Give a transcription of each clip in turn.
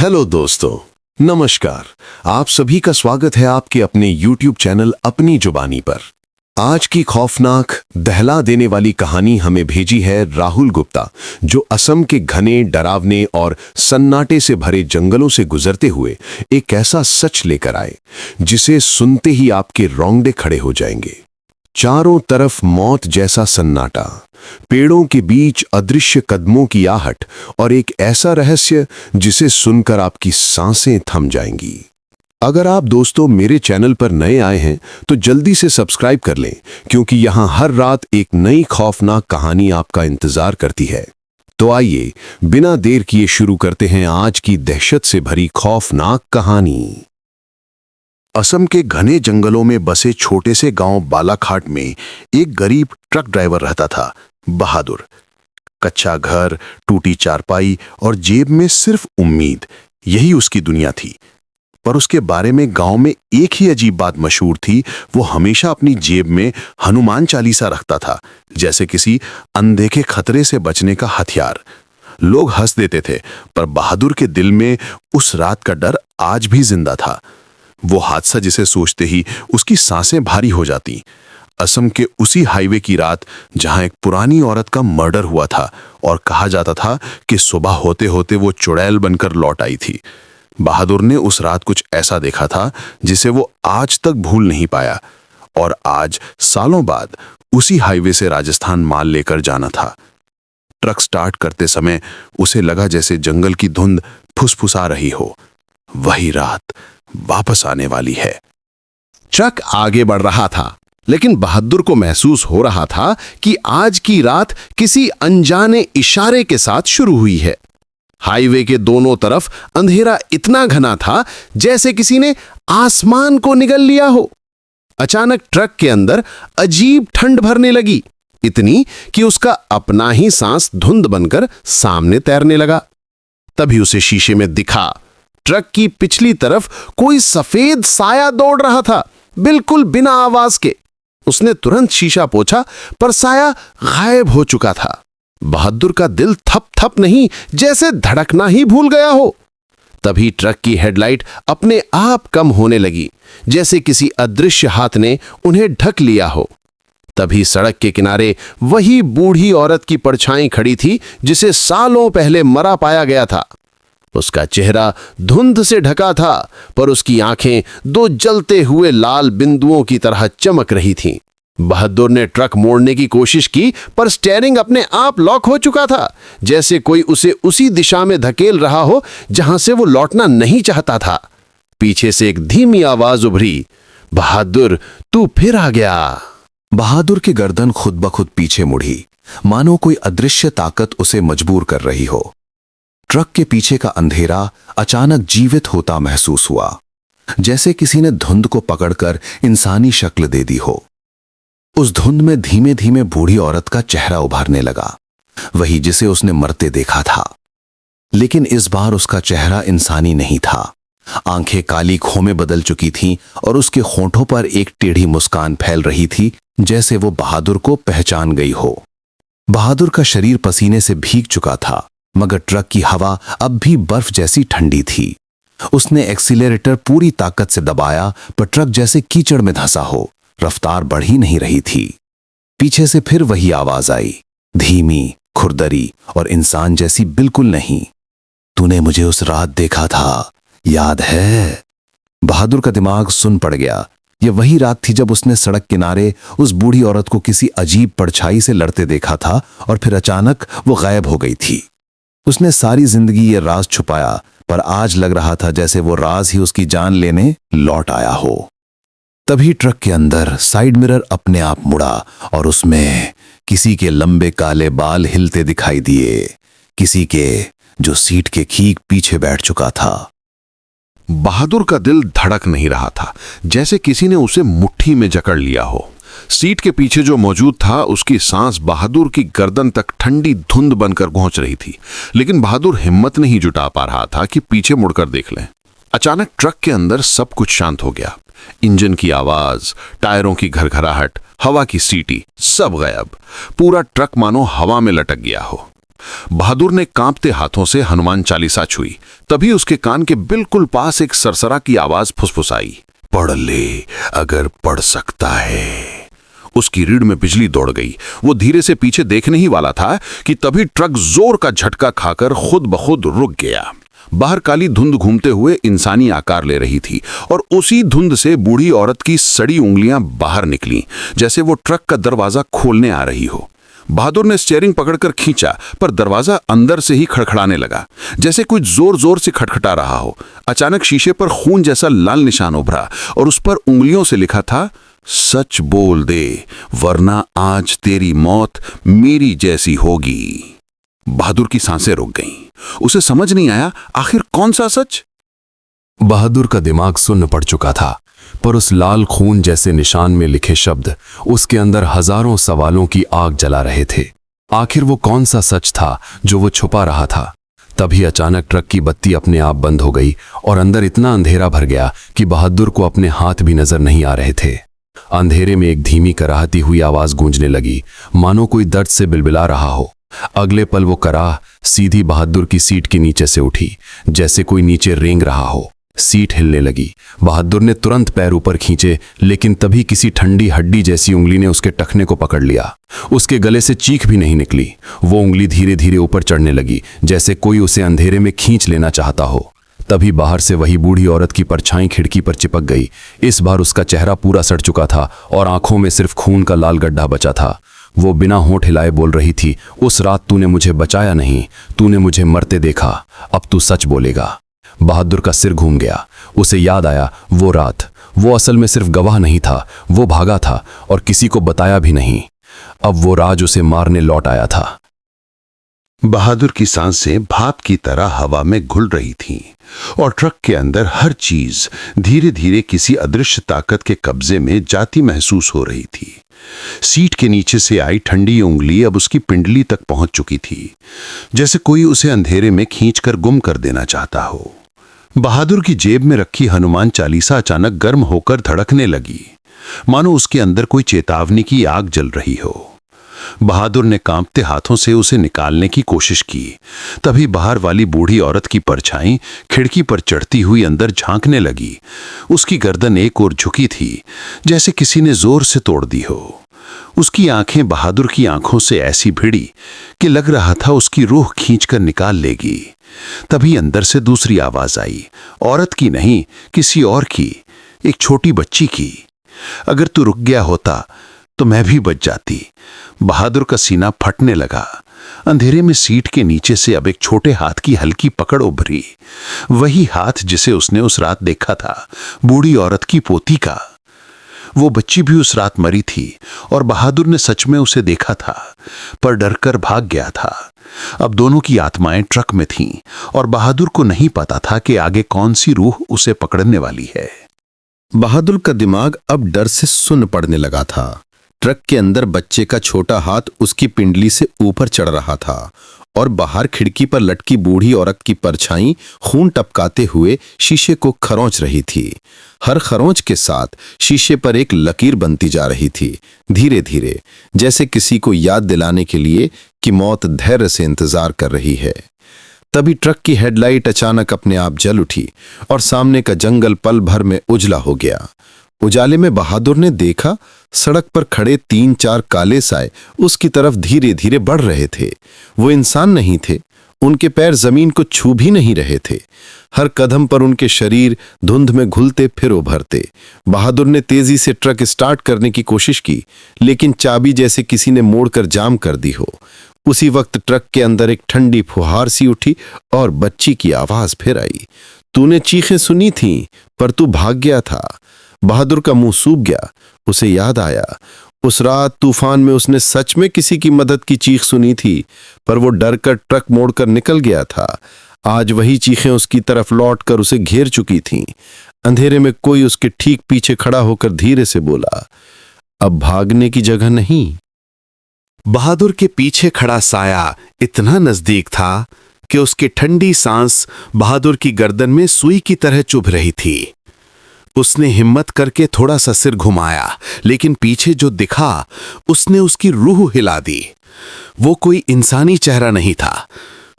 Hello दोस्तों, नमस्कार। आप सभी का स्वागत है आपके अपने YouTube चैनल अपनी जुबानी पर। आज की खौफनाक दहला देने वाली कहानी हमें भेजी है राहुल गुप्ता, जो असम के घने, डरावने और सन्नाटे से भरे जंगलों से गुजरते हुए एक ऐसा सच लेकर आए जिसे सुनते ही आपके रोंगटे खड़े हो जाएंगे। चारों तरफ मौत जैसा सन्नाटा, पेड़ों के बीच अदृश्य कदमों की आहट और एक ऐसा रहस्य जिसे सुनकर आपकी सांसें थम जाएंगी। अगर आप दोस्तों मेरे चैनल पर नए आए हैं तो जल्दी से सब्सक्राइब कर लें, क्योंकि यहां हर रात एक नई खौफनाक कहानी आपका इंतजार करती है। तो आइए बिना देर किए शुरू करते हैं आज की दहशत से भरी खौफनाक कहानी। असम के घने जंगलों में बसे छोटे से गांव बालाघाट में एक गरीब ट्रक ड्राइवर रहता था, बहादुर। कच्चा घर, टूटी चारपाई और जेब में सिर्फ उम्मीद, यही उसकी दुनिया थी। पर उसके बारे में गांव में एक ही अजीब बात मशहूर थी। वो हमेशा अपनी जेब में हनुमान चालीसा रखता था, जैसे किसी अनदेखे खतरे से बचने का हथियार। लोग हंस देते थे, पर बहादुर के दिल में उस रात का डर आज भी जिंदा था। वो हादसा जिसे सोचते ही उसकी सांसें भारी हो जाती। असम के उसी हाईवे की रात, जहां एक पुरानी औरत का मर्डर हुआ था और कहा जाता था कि सुबह होते होते वो चुड़ैल बनकर लौट आई थी। बहादुर ने उस रात कुछ ऐसा देखा था जिसे वो आज तक भूल नहीं पाया। और आज सालों बाद उसी हाईवे से राजस्थान माल लेकर जाना था। ट्रक स्टार्ट करते समय उसे लगा जैसे जंगल की धुंध फुसफुसा रही हो। वही रात वापस आने वाली है। ट्रक आगे बढ़ रहा था, लेकिन बहादुर को महसूस हो रहा था कि आज की रात किसी अनजाने इशारे के साथ शुरू हुई है। हाईवे के दोनों तरफ अंधेरा इतना घना था जैसे किसी ने आसमान को निगल लिया हो। अचानक ट्रक के अंदर अजीब ठंड भरने लगी, इतनी कि उसका अपना ही सांस धुंध बनकर सामने तैरने लगा। तभी उसे शीशे में दिखा, ट्रक की पिछली तरफ कोई सफेद साया दौड़ रहा था, बिल्कुल बिना आवाज के। उसने तुरंत शीशा पोंछा, पर साया गायब हो चुका था। बहादुर का दिल थप थप नहीं, जैसे धड़कना ही भूल गया हो। तभी ट्रक की हेडलाइट अपने आप कम होने लगी, जैसे किसी अदृश्य हाथ ने उन्हें ढक लिया हो। तभी सड़क के किनारे वही बूढ़ी औरत की परछाई खड़ी थी जिसे सालों पहले मरा पाया गया था। उसका चेहरा धुंध से ढका था, पर उसकी आंखें दो जलते हुए लाल बिंदुओं की तरह चमक रही थीं। बहादुर ने ट्रक मोड़ने की कोशिश की, पर स्टीयरिंग अपने आप लॉक हो चुका था, जैसे कोई उसे उसी दिशा में धकेल रहा हो जहां से वो लौटना नहीं चाहता था। पीछे से एक धीमी आवाज उभरी, बहादुर तू फिर आ गया। बहादुर की गर्दन खुद ब खुद पीछे मुड़ी, मानो कोई अदृश्य ताकत उसे मजबूर कर रही हो। ट्रक के पीछे का अंधेरा अचानक जीवित होता महसूस हुआ, जैसे किसी ने धुंध को पकड़कर इंसानी शक्ल दे दी हो। उस धुंध में धीमे धीमे बूढ़ी औरत का चेहरा उभरने लगा, वही जिसे उसने मरते देखा था। लेकिन इस बार उसका चेहरा इंसानी नहीं था। आंखें काली खो में बदल चुकी थीं और उसके होठों पर एक टेढ़ी मुस्कान फैल रही थी, जैसे वो बहादुर को पहचान गई हो। बहादुर का शरीर पसीने से भीग चुका था, मगर ट्रक की हवा अब भी बर्फ जैसी ठंडी थी। उसने एक्सीलरेटर पूरी ताकत से दबाया, पर ट्रक जैसे कीचड़ में धंसा हो, रफ्तार बढ़ ही नहीं रही थी। पीछे से फिर वही आवाज आई, धीमी, खुरदरी और इंसान जैसी बिल्कुल नहीं। तूने मुझे उस रात देखा था, याद है? बहादुर का दिमाग सुन पड़ गया। यह वही रात थी जब उसने सड़क किनारे उस बूढ़ी औरत को किसी अजीब परछाई से लड़ते देखा था, और फिर अचानक वो गायब हो गई थी। उसने सारी जिंदगी ये राज छुपाया, पर आज लग रहा था जैसे वो राज ही उसकी जान लेने लौट आया हो। तभी ट्रक के अंदर साइड मिरर अपने आप मुड़ा और उसमें किसी के लंबे काले बाल हिलते दिखाई दिए, किसी के जो सीट के ठीक पीछे बैठ चुका था। बहादुर का दिल धड़क नहीं रहा था, जैसे किसी ने उसे मुट्ठी में जकड़ लिया हो। सीट के पीछे जो मौजूद था, उसकी सांस बहादुर की गर्दन तक ठंडी धुंध बनकर पहुंच रही थी। लेकिन बहादुर हिम्मत नहीं जुटा पा रहा था कि पीछे मुड़कर देख लें। अचानक ट्रक के अंदर सब कुछ शांत हो गया। इंजन की आवाज, टायरों की घरघराहट, हवा की सीटी, सब गायब। पूरा ट्रक मानो हवा में लटक गया हो। बहादुर ने कांपते हाथों से हनुमान चालीसा छुई। तभी उसके कान के बिल्कुल पास एक सरसरा की आवाज फुसफुसाई, पढ़ ले अगर पढ़ सकता है। उसकी रीढ़ में बिजली दौड़ गई। वो धीरे से पीछे देखने ही वाला था कि तभी ट्रक जोर का झटका खाकर खुद ब खुद रुक गया। बाहर काली धुंध घूमते हुए इंसानी आकार ले रही थी और उसी धुंध से बूढ़ी औरत की सड़ी उंगलियां बाहर निकली, जैसे वो ट्रक का दरवाजा खोलने आ रही हो। बहादुर ने स्टीयरिंग पकड़कर खींचा, पर दरवाजा अंदर से ही खड़खड़ाने लगा, जैसे कोई जोर जोर से खटखटा रहा हो। अचानक शीशे पर खून जैसा लाल निशान उभरा और उस पर उंगलियों से लिखा था, सच बोल दे वरना आज तेरी मौत मेरी जैसी होगी। बहादुर की सांसें रुक गईं। उसे समझ नहीं आया आखिर कौन सा सच। बहादुर का दिमाग सुन्न पड़ चुका था, पर उस लाल खून जैसे निशान में लिखे शब्द उसके अंदर हजारों सवालों की आग जला रहे थे। आखिर वो कौन सा सच था जो वो छुपा रहा था। तभी अचानक ट्रक की बत्ती अपने आप बंद हो गई और अंदर इतना अंधेरा भर गया कि बहादुर को अपने हाथ भी नजर नहीं आ रहे थे। अंधेरे में एक धीमी कराहती हुई आवाज गूंजने लगी, मानो कोई दर्द से बिलबिला रहा हो। अगले पल वो कराह सीधी बहादुर की सीट के नीचे से उठी, जैसे कोई नीचे रेंग रहा हो। सीट हिलने लगी। बहादुर ने तुरंत पैर ऊपर खींचे, लेकिन तभी किसी ठंडी हड्डी जैसी उंगली ने उसके टखने को पकड़ लिया। उसके गले से चीख भी नहीं निकली। वो उंगली धीरे धीरे ऊपर चढ़ने लगी, जैसे कोई उसे अंधेरे में खींच लेना चाहता हो। तभी बाहर से वही बूढ़ी औरत की परछाई खिड़की पर चिपक गई। इस बार उसका चेहरा पूरा सड़ चुका था और आंखों में सिर्फ खून का लाल गड्ढा बचा था। वो बिना होंठ हिलाए बोल रही थी, उस रात तूने मुझे बचाया नहीं, तूने मुझे मरते देखा, अब तू सच बोलेगा। बहादुर का सिर घूम गया। उसे याद आया वो रात। वो असल में सिर्फ गवाह नहीं था, वो भागा था और किसी को बताया भी नहीं। अब वो राज उसे मारने लौट आया था। बहादुर की सांसें भाप की तरह हवा में घुल रही थीं और ट्रक के अंदर हर चीज धीरे धीरे किसी अदृश्य ताकत के कब्जे में जाती महसूस हो रही थी। सीट के नीचे से आई ठंडी उंगली अब उसकी पिंडली तक पहुंच चुकी थी, जैसे कोई उसे अंधेरे में खींचकर गुम कर देना चाहता हो। बहादुर की जेब में रखी हनुमान चालीसा अचानक गर्म होकर धड़कने लगी, मानो उसके अंदर कोई चेतावनी की आग जल रही हो। बहादुर ने कांपते हाथों से उसे निकालने की कोशिश की। तभी बाहर वाली बूढ़ी औरत की परछाई खिड़की पर चढ़ती हुई अंदर झांकने लगी। उसकी गर्दन एक ओर झुकी थी, जैसे किसी ने जोर से तोड़ दी हो। उसकी आंखें बहादुर की आंखों से ऐसी भिड़ी कि लग रहा था उसकी रूह खींचकर निकाल लेगी। तभी अंदर से दूसरी आवाज आई, औरत की नहीं, किसी और की, एक छोटी बच्ची की। अगर तू रुक गया होता तो मैं भी बच जाती। बहादुर का सीना फटने लगा। अंधेरे में सीट के नीचे से अब एक छोटे हाथ की हल्की पकड़ उभरी, वही हाथ जिसे उसने उस रात देखा था, बूढ़ी औरत की पोती का। वो बच्ची भी उस रात मरी थी और बहादुर ने सच में उसे देखा था, पर डरकर भाग गया था। अब दोनों की आत्माएं ट्रक में थीं और बहादुर को नहीं पता था कि आगे कौन सी रूह उसे पकड़ने वाली है। बहादुर का दिमाग अब डर से सुन्न पड़ने लगा था। ट्रक के अंदर बच्चे का छोटा हाथ उसकी पिंडली से ऊपर चढ़ रहा था और बाहर खिड़की पर लटकी बूढ़ी औरत की परछाई खून टपकाते हुए शीशे को खरोंच रही थी। हर खरोंच के साथ शीशे पर एक लकीर बनती जा रही थी, धीरे धीरे, जैसे किसी को याद दिलाने के लिए कि मौत धैर्य से इंतजार कर रही है। तभी ट्रक की हेडलाइट अचानक अपने आप जल उठी और सामने का जंगल पल भर में उजला हो गया। उजाले में बहादुर ने देखा सड़क पर खड़े 3-4 काले साए उसकी तरफ धीरे धीरे बढ़ रहे थे। वो इंसान नहीं थे, उनके पैर जमीन को छू भी नहीं रहे थे। हर कदम पर उनके शरीर धुंध में घुलते फिर उभरते। बहादुर ने तेजी से ट्रक स्टार्ट करने की कोशिश की, लेकिन चाबी जैसे किसी ने मोड़कर जाम कर दी हो। उसी वक्त ट्रक के अंदर एक ठंडी फुहार सी उठी और बच्ची की आवाज फिर आई, तूने चीखें सुनी थीं, पर तू भाग गया था। बहादुर का मुंह सूख गया। उसे याद आया उस रात तूफान में उसने सच में किसी की मदद की चीख सुनी थी, पर वो डरकर ट्रक मोड़कर निकल गया था। आज वही चीखें उसकी तरफ लौटकर उसे घेर चुकी थीं। अंधेरे में कोई उसके ठीक पीछे खड़ा होकर धीरे से बोला, अब भागने की जगह नहीं। बहादुर के पीछे खड़ा साया इतना नजदीक था कि उसकी ठंडी सांस बहादुर की गर्दन में सुई की तरह चुभ रही थी। उसने हिम्मत करके थोड़ा सा सिर घुमाया, लेकिन पीछे जो दिखा उसने उसकी रूह हिला दी। वो कोई इंसानी चेहरा नहीं था,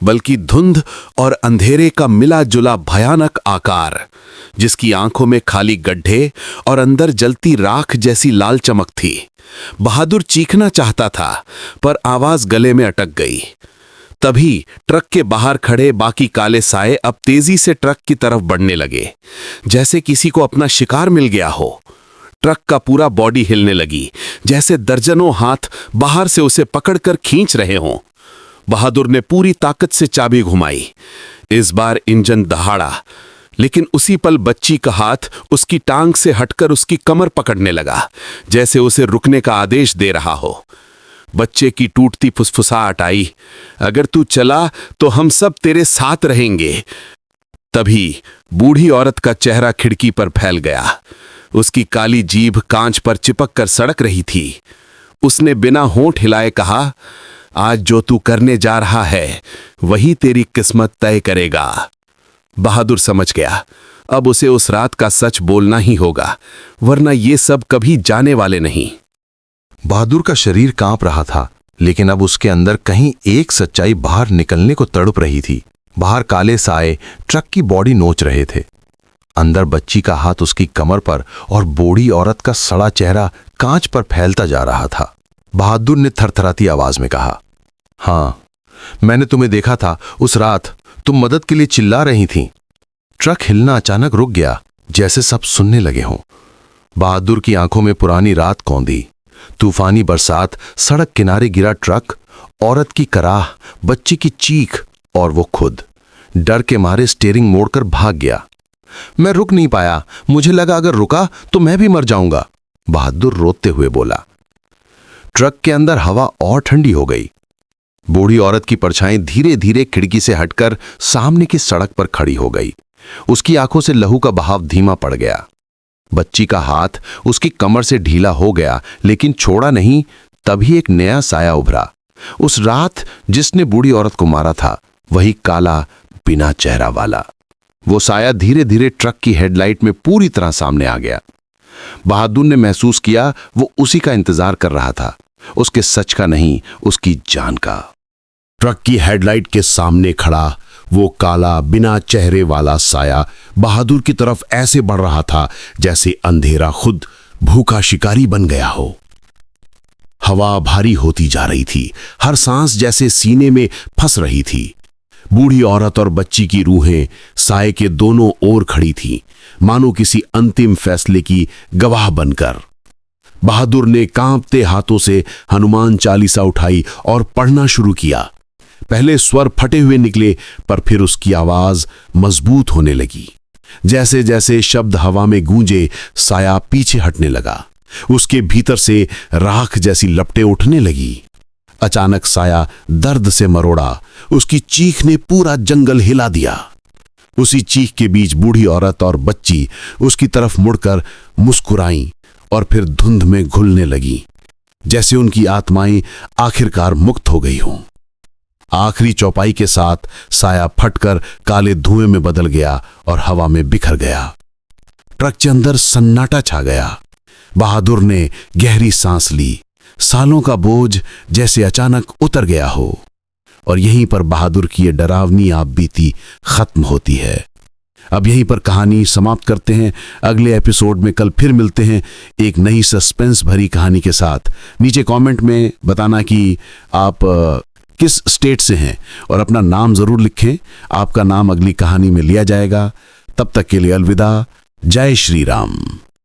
बल्कि धुंध और अंधेरे का मिला जुला भयानक आकार, जिसकी आंखों में खाली गड्ढे और अंदर जलती राख जैसी लाल चमक थी। बहादुर चीखना चाहता था, पर आवाज गले में अटक गई। तभी ट्रक के बाहर खड़े बाकी काले साए अब तेजी से ट्रक की तरफ बढ़ने लगे, जैसे किसी को अपना शिकार मिल गया हो। ट्रक का पूरा बॉडी हिलने लगी, जैसे दर्जनों हाथ बाहर से उसे पकड़कर खींच रहे हों। बहादुर ने पूरी ताकत से चाबी घुमाई। इस बार इंजन दहाड़ा, लेकिन उसी पल बच्ची का हाथ उसकी टांग से हटकर उसकी कमर पकड़ने लगा, जैसे उसे रुकने का आदेश दे रहा हो। बच्चे की टूटती फुसफुसाहट आई, अगर तू चला तो हम सब तेरे साथ रहेंगे। तभी बूढ़ी औरत का चेहरा खिड़की पर फैल गया। उसकी काली जीभ कांच पर चिपक कर सड़क रही थी। उसने बिना होंठ हिलाए कहा, आज जो तू करने जा रहा है वही तेरी किस्मत तय करेगा। बहादुर समझ गया, अब उसे उस रात का सच बोलना ही होगा, वरना ये सब कभी जाने वाले नहीं। बहादुर का शरीर कांप रहा था, लेकिन अब उसके अंदर कहीं एक सच्चाई बाहर निकलने को तड़प रही थी। बाहर काले साए ट्रक की बॉडी नोच रहे थे। अंदर बच्ची का हाथ उसकी कमर पर और बूढ़ी औरत का सड़ा चेहरा कांच पर फैलता जा रहा था। बहादुर ने थरथराती आवाज में कहा, हाँ, मैंने तुम्हें देखा था उस रात, तुम मदद के लिए चिल्ला रही थीं। ट्रक हिलना अचानक रुक गया, जैसे सब सुनने लगे हों। बहादुर की आंखों में पुरानी रात कौंधी, तूफानी बरसात, सड़क किनारे गिरा ट्रक, औरत की कराह, बच्ची की चीख और वो खुद। डर के मारे स्टीयरिंग मोड़कर भाग गया। मैं रुक नहीं पाया, मुझे लगा अगर रुका तो मैं भी मर जाऊंगा, बहादुर रोते हुए बोला। ट्रक के अंदर हवा और ठंडी हो गई। बूढ़ी औरत की परछाई धीरे धीरे खिड़की से हटकर सामने की सड़क पर खड़ी हो गई। उसकी आंखों से लहू का बहाव धीमा पड़ गया। बच्ची का हाथ उसकी कमर से ढीला हो गया, लेकिन छोड़ा नहीं। तभी एक नया साया उभरा। उस रात जिसने बूढ़ी औरत को मारा था, वही काला बिना चेहरा वाला। वो साया धीरे धीरे ट्रक की हेडलाइट में पूरी तरह सामने आ गया। बहादुर ने महसूस किया वो उसी का इंतजार कर रहा था, उसके सच का नहीं, उसकी जान का। ट्रक की हेडलाइट के सामने खड़ा वो काला बिना चेहरे वाला साया बहादुर की तरफ ऐसे बढ़ रहा था जैसे अंधेरा खुद भूखा शिकारी बन गया हो। हवा भारी होती जा रही थी, हर सांस जैसे सीने में फंस रही थी। बूढ़ी औरत और बच्ची की रूहें साए के दोनों ओर खड़ी थीं, मानो किसी अंतिम फैसले की गवाह बनकर। बहादुर ने कांपते हाथों से हनुमान चालीसा उठाई और पढ़ना शुरू किया। पहले स्वर फटे हुए निकले, पर फिर उसकी आवाज मजबूत होने लगी। जैसे जैसे शब्द हवा में गूंजे, साया पीछे हटने लगा। उसके भीतर से राख जैसी लपटें उठने लगी। अचानक साया दर्द से मरोड़ा। उसकी चीख ने पूरा जंगल हिला दिया। उसी चीख के बीच बूढ़ी औरत और बच्ची उसकी तरफ मुड़कर मुस्कुराईं और फिर धुंध में घुलने लगी, जैसे उनकी आत्माएं आखिरकार मुक्त हो गई हों। आखिरी चौपाई के साथ साया फटकर काले धुएं में बदल गया और हवा में बिखर गया। ट्रक के अंदर सन्नाटा छा गया। बहादुर ने गहरी सांस ली। सालों का बोझ जैसे अचानक उतर गया हो। और यहीं पर बहादुर की ये डरावनी आपबीती खत्म होती है। अब यहीं पर कहानी समाप्त करते हैं। अगले एपिसोड में कल फिर मिलते हैं एक नई सस्पेंस भरी कहानी के साथ। नीचे कमेंट में बताना कि आप किस स्टेट से हैं और अपना नाम जरूर लिखें। आपका नाम अगली कहानी में लिया जाएगा। तब तक के लिए अलविदा। जय श्री राम।